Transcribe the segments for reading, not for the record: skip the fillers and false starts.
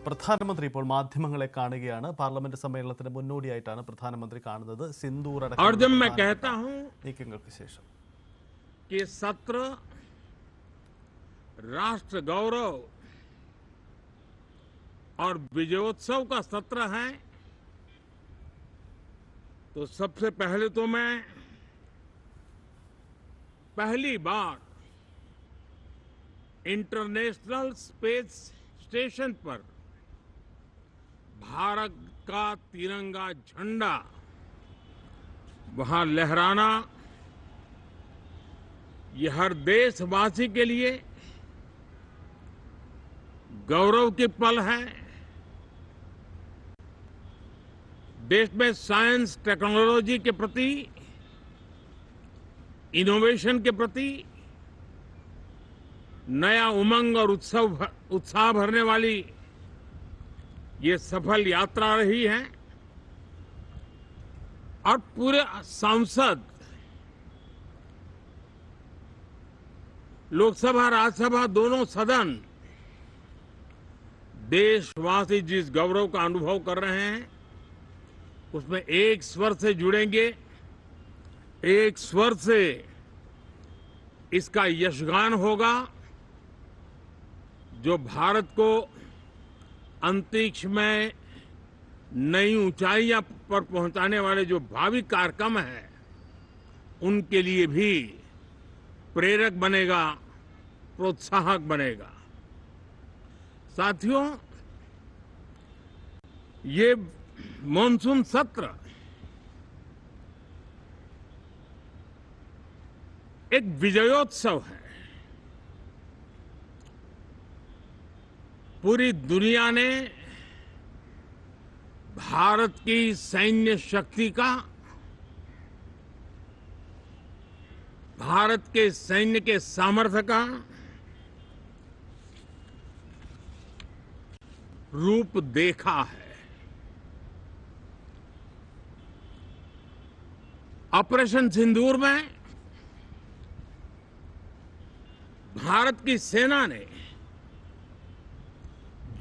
പ്രധാനമന്ത്രി ഇപ്പോൾ മാധ്യമങ്ങളെ കാണുകയാണ്. പാർലമെന്റ് സമ്മേളനത്തിന് മുന്നോടിയായിട്ടാണ് പ്രധാനമന്ത്രി കാണുന്നത്. സിന്ദൂർ और जब मैं कहता हूं നീക്കങ്ങൾക്ക് ശേഷം कि सत्र राष्ट्र गौरव और विजयोत्सव का सत्र है, तो सबसे पहले तो मैं पहली बार इंटरनेशनल स्पेस स्टेशन पर भारत का तिरंगा झंडा वहां लहराना, ये हर देशवासी के लिए गौरव की पल है। देश में साइंस टेक्नोलॉजी के प्रति, इनोवेशन के प्रति नया उमंग और उत्साह भरने वाली ये सफल यात्रा रही है। और पूरे सांसद, लोकसभा राज्यसभा दोनों सदन देशवासी जिस गौरव का अनुभव कर रहे हैं उसमें एक स्वर से जुड़ेंगे, एक स्वर से इसका यशगान होगा। जो भारत को अंतरिक्ष में नई ऊंचाइयां पर पहुंचाने वाले जो भावी कार्यक्रम हैं उनके लिए भी प्रेरक बनेगा, प्रोत्साहक बनेगा। साथियों, ये मॉनसून सत्र एक विजयोत्सव है। पूरी दुनिया ने भारत की सैन्य शक्ति का, भारत के सैन्य के सामर्थ्य का रूप देखा है। ऑपरेशन सिंदूर में भारत की सेना ने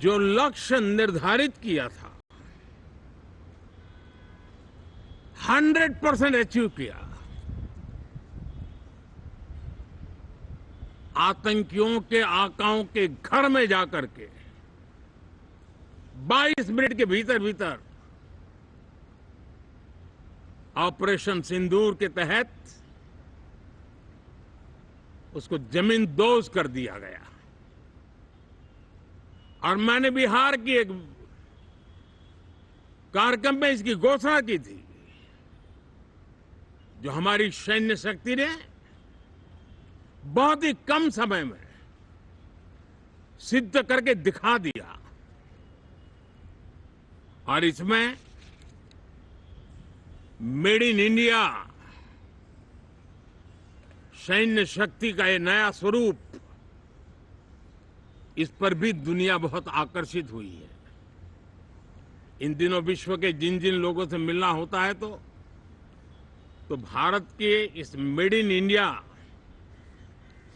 जो लक्ष्य निर्धारित किया था 100% अचीव किया। आतंकियों के आकाओं के घर में जाकर के 22 मिनट के भीतर भीतर ऑपरेशन सिंदूर के तहत उसको जमींदोज कर दिया गया। और मैंने बिहार की एक कार्यक्रम में इसकी घोषणा की थी, जो हमारी सैन्य शक्ति ने बहुत ही कम समय में सिद्ध करके दिखा दिया। और इसमें मेड इन इंडिया सैन्य शक्ति का ये नया स्वरूप, इस पर भी दुनिया बहुत आकर्षित हुई है। इन दिनों विश्व के जिन जिन लोगों से मिलना होता है तो भारत के इस मेड इन इंडिया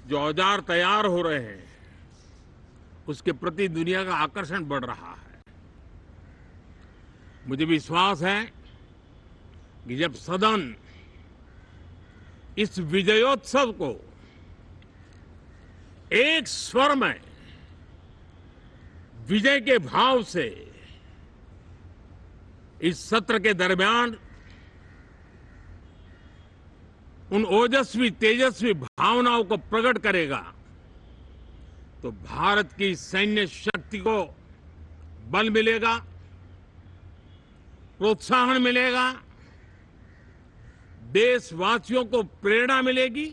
जो औजार तैयार हो रहे हैं उसके प्रति दुनिया का आकर्षण बढ़ रहा है। मुझे विश्वास है कि जब सदन इस विजयोत्सव को एक स्वर में विजय के भाव से इस सत्र के दरमियान उन ओजस्वी तेजस्वी भावनाओं को प्रकट करेगा, तो भारत की सैन्य शक्ति को बल मिलेगा, प्रोत्साहन मिलेगा, देशवासियों को प्रेरणा मिलेगी।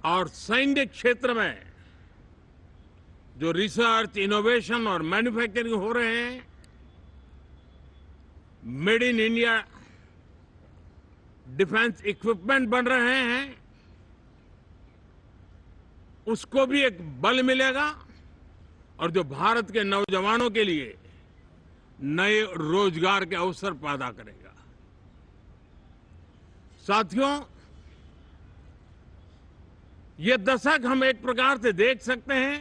और सैन्य क्षेत्र में जो रिसर्च, इनोवेशन और मैन्युफैक्चरिंग हो रहे हैं, made in India defence equipment बन रहे हैं, उसको भी एक बल मिलेगा। और जो भारत के नौजवानों के लिए नए रोजगार के अवसर पैदा करेगा। साथियों, ये दशक हम एक प्रकार से देख सकते हैं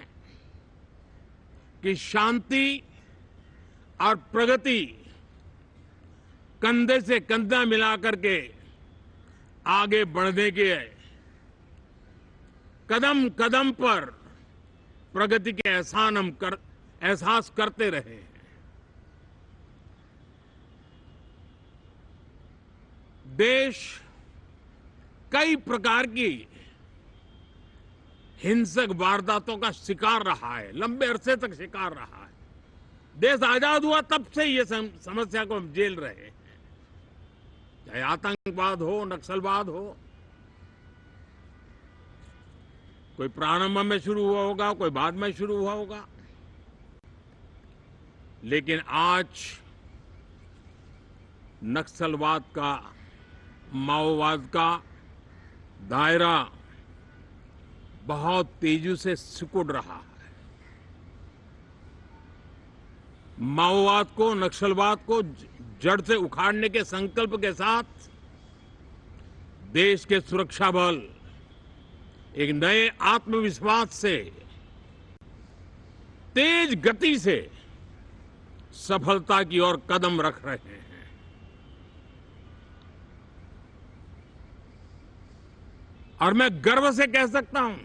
कि शांति और प्रगति कंधे से कंधा मिलाकर के आगे बढ़ने के कदम कदम पर प्रगति के एहसास करते रहे। देश कई प्रकार की हिंसक वारदातों का शिकार रहा है, लंबे अरसे तक शिकार रहा है। देश आजाद हुआ तब से ये समस्या को हम झेल रहे हैं, चाहे आतंकवाद हो, नक्सलवाद हो। कोई प्रारंभ में शुरू हुआ होगा, कोई बाद में शुरू हुआ होगा, लेकिन आज नक्सलवाद का, माओवाद का दायरा बहुत तेजी से सिकुड़ रहा है। माओवाद को, नक्सलवाद को जड़ से उखाड़ने के संकल्प के साथ देश के सुरक्षा बल एक नए आत्मविश्वास से, तेज गति से सफलता की ओर कदम रख रहे हैं। और मैं गर्व से कह सकता हूं,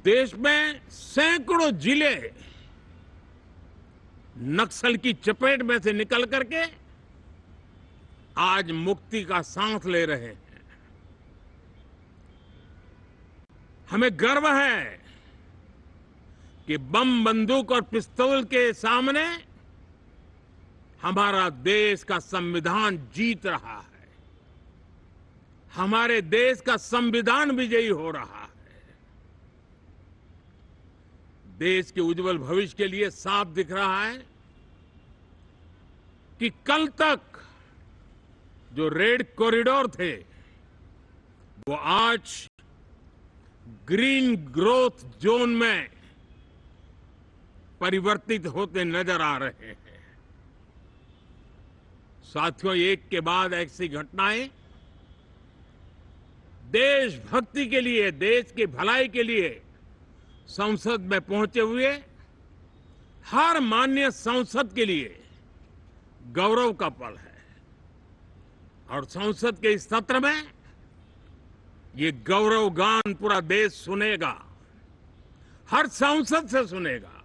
देश में सैकड़ों जिले नक्सल की चपेट में से निकल करके आज मुक्ति का सांस ले रहे हैं। हमें गर्व है कि बम, बंदूक और पिस्तौल के सामने हमारा देश का संविधान जीत रहा है। हमारे देश का संविधान विजयी हो रहा है। देश के उज्जवल भविष्य के लिए साफ दिख रहा है कि कल तक जो रेड कॉरिडोर थे, वो आज ग्रीन ग्रोथ जोन में परिवर्तित होते नजर आ रहे हैं। साथियों, एक के बाद ऐसी घटनाएं देशभक्ति के लिए, देश की भलाई के लिए संसद में पहुंचे हुए हर माननीय सांसद के लिए गौरव का पल है। और संसद के इस सत्र में ये गौरव गान पूरा देश सुनेगा, हर सांसद से सुनेगा,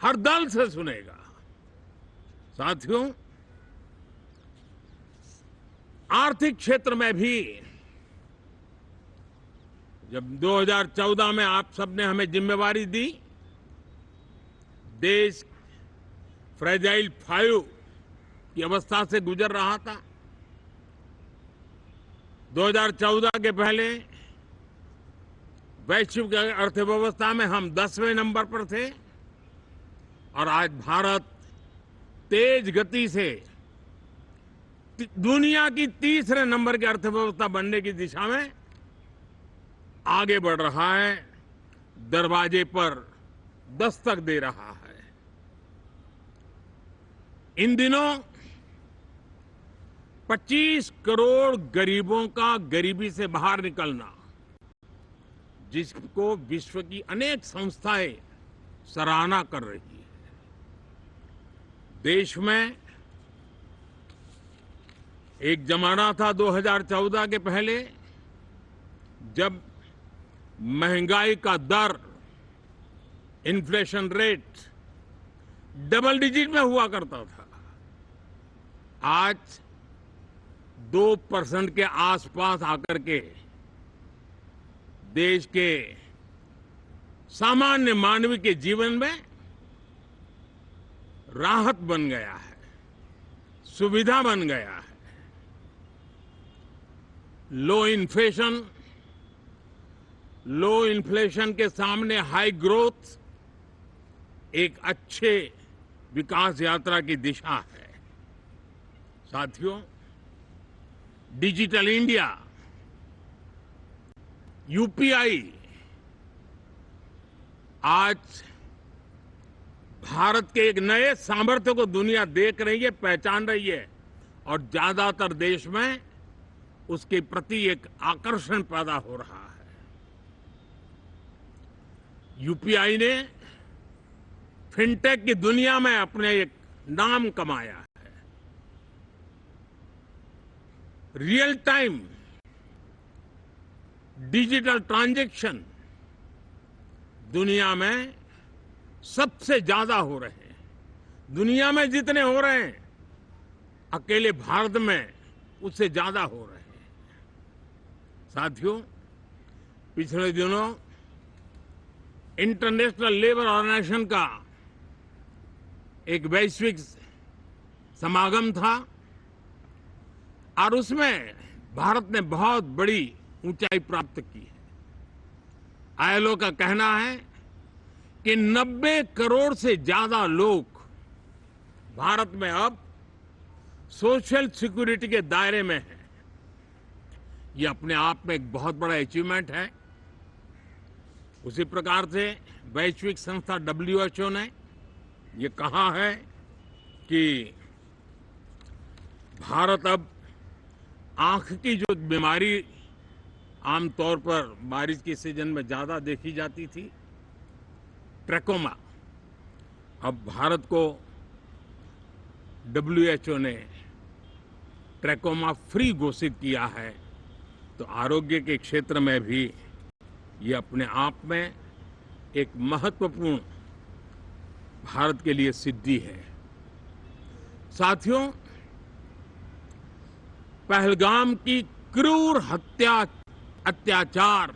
हर दल से सुनेगा। साथियों, आर्थिक क्षेत्र में भी जब 2014 में आप सबने हमें जिम्मेवारी दी, देश फ्रेजाइल 5 की अवस्था से गुजर रहा था। 2014 के पहले वैश्विक अर्थव्यवस्था में हम 10वें नंबर पर थे और आज भारत तेज गति से दुनिया की तीसरे नंबर की अर्थव्यवस्था बनने की दिशा में आगे बढ़ रहा है, दरवाजे पर दस्तक दे रहा है। इन दिनों 25 करोड़ गरीबों का गरीबी से बाहर निकलना, जिसको विश्व की अनेक संस्थाएं सराहना कर रही है। देश में एक जमाना था 2014 के पहले, जब महंगाई का दर, इन्फ्लेशन रेट डबल डिजिट में हुआ करता था। आज 2% के आसपास आकर के देश के सामान्य मानवी के जीवन में राहत बन गया है, सुविधा बन गया है। लो इन्फ्लेशन के सामने हाई ग्रोथ एक अच्छे विकास यात्रा की दिशा है। साथियों, डिजिटल इंडिया, यूपीआई आज भारत के एक नए सामर्थ्य को दुनिया देख रही है, पहचान रही है और ज्यादातर देश में उसके प्रति एक आकर्षण पैदा हो रहा है। यूपीआई ने फिनटेक की दुनिया में अपने एक नाम कमाया है। रियल टाइम डिजिटल ट्रांजैक्शन दुनिया में सबसे ज्यादा हो रहे हैं। दुनिया में जितने हो रहे हैं, अकेले भारत में उससे ज्यादा हो रहे हैं। साथियों, पिछले दिनों इंटरनेशनल लेबर ऑर्गेनाइजेशन का एक वैश्विक समागम था और उसमें भारत ने बहुत बड़ी ऊंचाई प्राप्त की है। आईएलओ का कहना है कि 90 करोड़ से ज्यादा लोग भारत में अब सोशल सिक्योरिटी के दायरे में हैं। ये अपने आप में एक बहुत बड़ा अचीवमेंट है। उसी प्रकार से वैश्विक संस्था WHO ने ये कहा है कि भारत अब आंख की जो बीमारी आमतौर पर बारिश के सीजन में ज्यादा देखी जाती थी, ट्रैकोमा, अब भारत को WHO ने ट्रैकोमा फ्री घोषित किया है। तो आरोग्य के क्षेत्र में भी ये अपने आप में एक महत्वपूर्ण भारत के लिए सिद्धि है। साथियों, पहलगाम की क्रूर अत्याचार,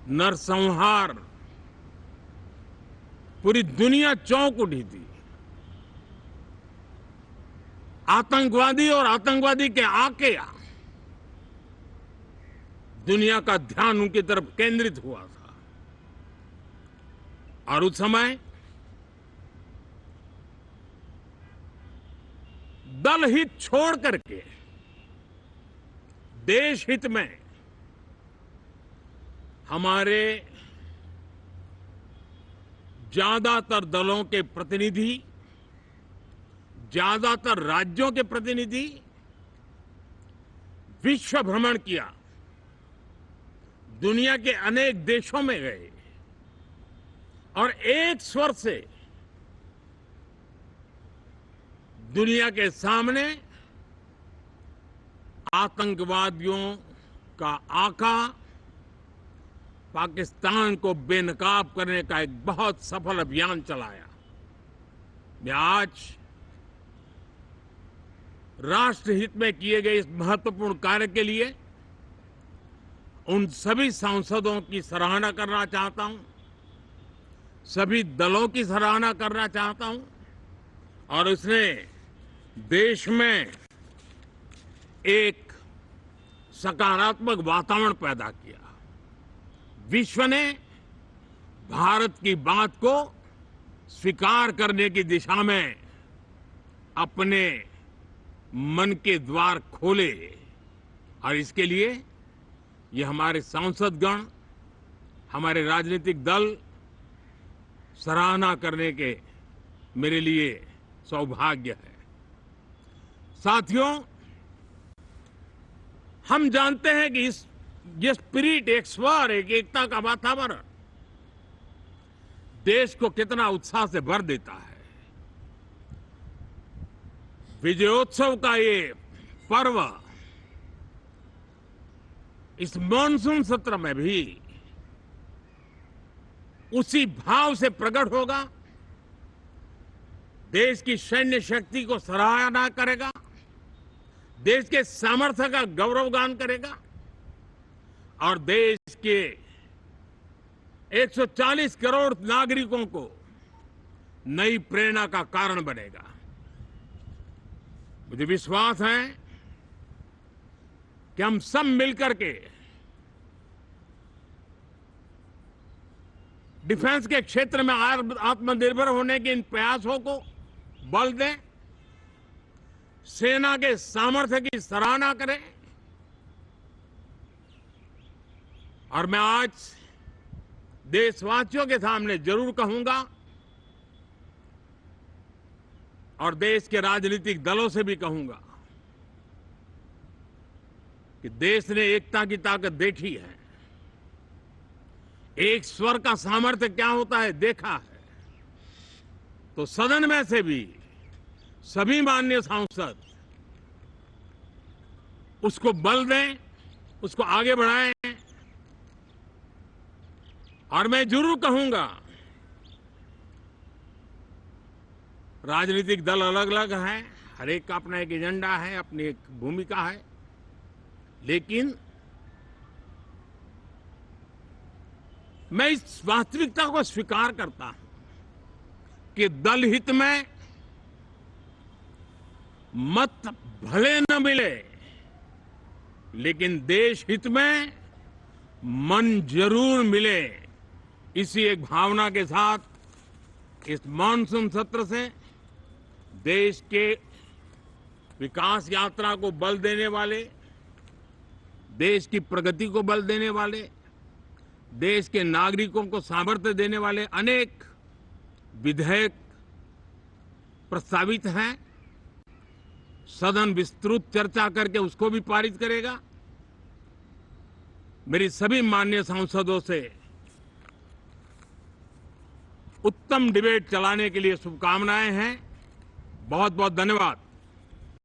नरसंहार पूरी दुनिया चौंक उठी थी। आतंकवादी और आतंकवादी के आके दुनिया का ध्यान उनकी तरफ केंद्रित हुआ था और उस समय दल हित छोड़ करके देश हित में हमारे ज्यादातर दलों के प्रतिनिधि, ज्यादातर राज्यों के प्रतिनिधि विश्व भ्रमण किया, दुनिया के अनेक देशों में गए और एक स्वर से दुनिया के सामने आतंकवादियों का आका पाकिस्तान को बेनकाब करने का एक बहुत सफल अभियान चलाया। मैं आज राष्ट्रहित में किए गए इस महत्वपूर्ण कार्य के लिए उन सभी सांसदों की सराहना करना चाहता हूं, सभी दलों की सराहना करना चाहता हूं और उसने देश में एक सकारात्मक वातावरण पैदा किया। विश्व ने भारत की बात को स्वीकार करने की दिशा में अपने मन के द्वार खोले और इसके लिए ये हमारे सांसदगण, हमारे राजनीतिक दल सराहना करने के मेरे लिए सौभाग्य है। साथियों, हम जानते हैं कि ये स्पिरिट, एक स्वर, एक एकता का वातावरण देश को कितना उत्साह से भर देता है। विजयोत्सव का ये पर्व इस मानसून सत्र में भी उसी भाव से प्रकट होगा। देश की सैन्य शक्ति को सराहना करेगा, देश के सामर्थ्य का गौरवगान करेगा और देश के 140 करोड़ नागरिकों को नई प्रेरणा का कारण बनेगा। मुझे विश्वास है कि हम सब मिलकर के डिफेंस के क्षेत्र में आत्मनिर्भर होने के इन प्रयासों को बल दें, सेना के सामर्थ्य की सराहना करें और मैं आज देशवासियों के सामने जरूर कहूंगा और देश के राजनीतिक दलों से भी कहूंगा कि देश ने एकता की ताकत देखी है। एक स्वर का सामर्थ्य क्या होता है देखा है। तो सदन में से भी सभी माननीय सांसद उसको बल दें, उसको आगे बढ़ाएं। और मैं जरूर कहूंगा, राजनीतिक दल अलग अलग है, हर एक का अपना एक एजेंडा है, अपनी एक भूमिका है, लेकिन मैं इस वास्तविकता को स्वीकार करता हूं कि दल हित में मत भले न मिले, लेकिन देश हित में मन जरूर मिले। इसी एक भावना के साथ इस मानसून सत्र से देश के विकास यात्रा को बल देने वाले, देश की प्रगति को बल देने वाले, देश के नागरिकों को सामर्थ्य देने वाले अनेक विधेयक प्रस्तावित हैं। सदन विस्तृत चर्चा करके उसको भी पारित करेगा। मेरी सभी माननीय सांसदों से उत्तम डिबेट चलाने के लिए शुभकामनाएं हैं। बहुत बहुत धन्यवाद।